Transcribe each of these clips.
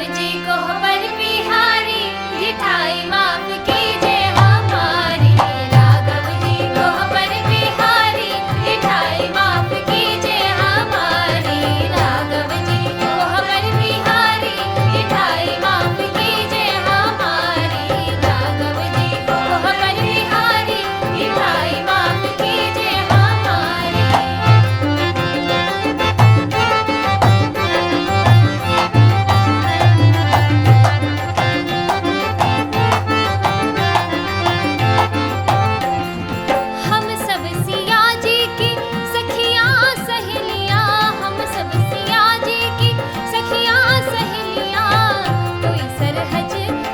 जी को बर बिहारी ढिठाई माफ कीजिए हमारी। राघव जी को बर बिहारी ढिठाई माफ कीजिए हमारी। राघव जी को बर बिहारी ढिठाई माफ कीजिए हमारी। राघव जी को बर बिहारी ढिठाई माफ कीजिए हमारी। हम सब सिया जी की सखियां सहेलियां, हम सब सिया जी की सखियां सहेलियां। कोई सरहज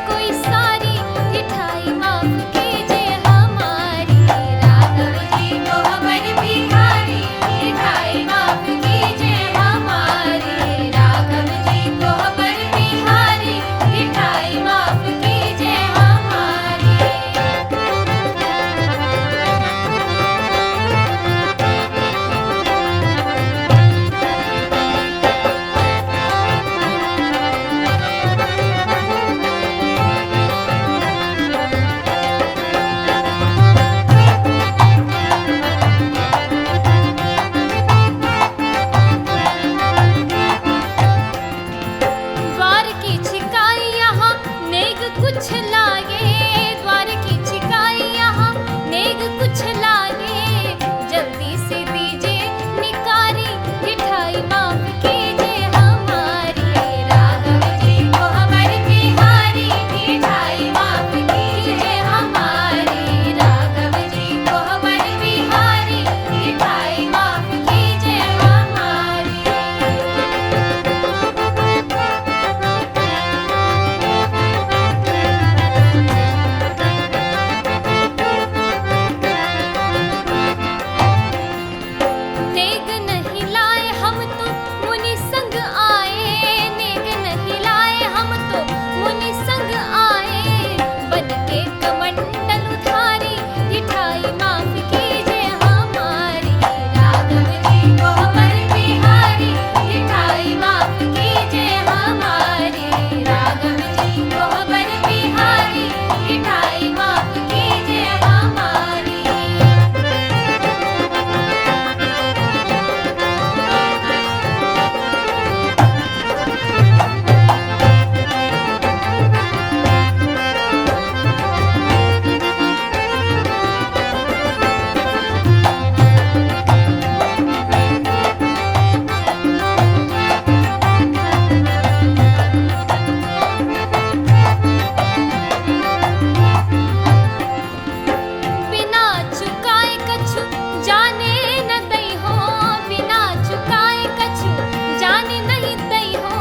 कोई सारी ढिठाई माफ कीजिए हमारी। राघव जी को बर बिहारी ढिठाई माफ कीजिए हमारी। राघव जी को बर बिहारी ढिठाई माफ कीजिए हमारी। द्वार की छिकाई यहाँ नेग कुछ लागे। द्वार की छिकाई यहाँ नेग कुछ लागे। जल्दी से दीजिए निकारी ढिठाई माफ कीजिए हमारी। राघव जी को बर बिहारी ढिठाई माफ कीजिए हमारी। राघव जी को बर बिहारी ढिठाई माफ कीजिए हमारी। नेग नहीं लाए हम तो मुनि संग आए। नेग नहीं लाए हम तो मुनि संग आए। बन के कमंडल उधारी ढिठाई माफ कीजिए हमारी। राघव जी को बर बिहारी ढिठाई माफ कीजिए हमारी। राघव जी को बर बिहारी ढिठाई माफ कीजिए हमारी। बिना चुकाए कछु जाने न दई हो। बिना चुकाए कछु जाने नहीं दई हो।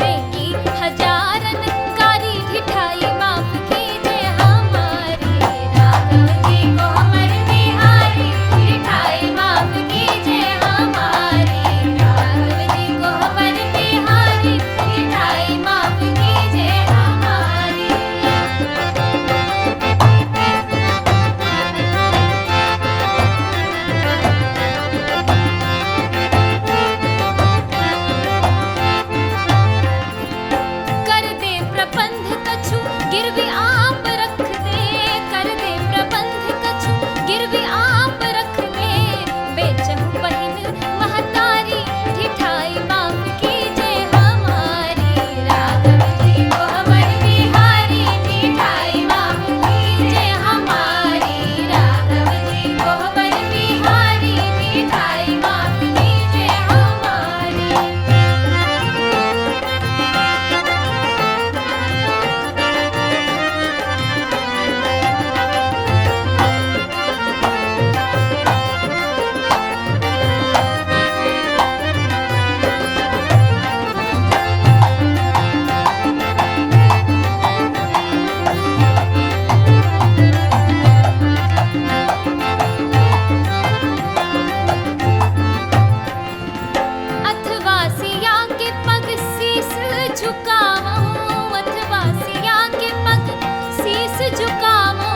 देगी हजारन कारी ढिठाई माफ कीजिए हमारी। राघव जी को बर बिहारी ढिठाई माफ कीजिए हमारी। राघव जी को बर बिहारी ढिठाई माफ कीजिए हमारी। कर दे प्रबंध कछु गिरवी आप रख दे। कर दे प्रबंध कछु गिरवी आप रख दे। बेचहु बहिन महतारी ढिठाई माफ कीजिए हमारी। राघव जी को बर बिहारी ढिठाई माफ कीजिए हमारी। राघव जी को बर बिहारी ढिठाई माफ कीजिए हमारी। अथवा सिया के पग शीस झुकाऊं। अथवा सिया के पग शीस झुकाऊं।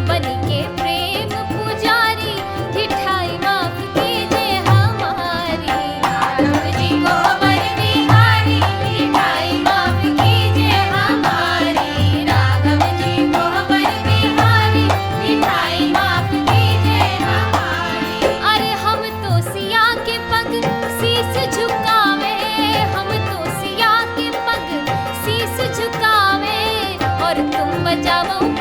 बन के प्रेम पुजारी ढिठाई माफ कीजिए हमारी। राघव जी को बर बिहारी ढिठाई माफ जावऊ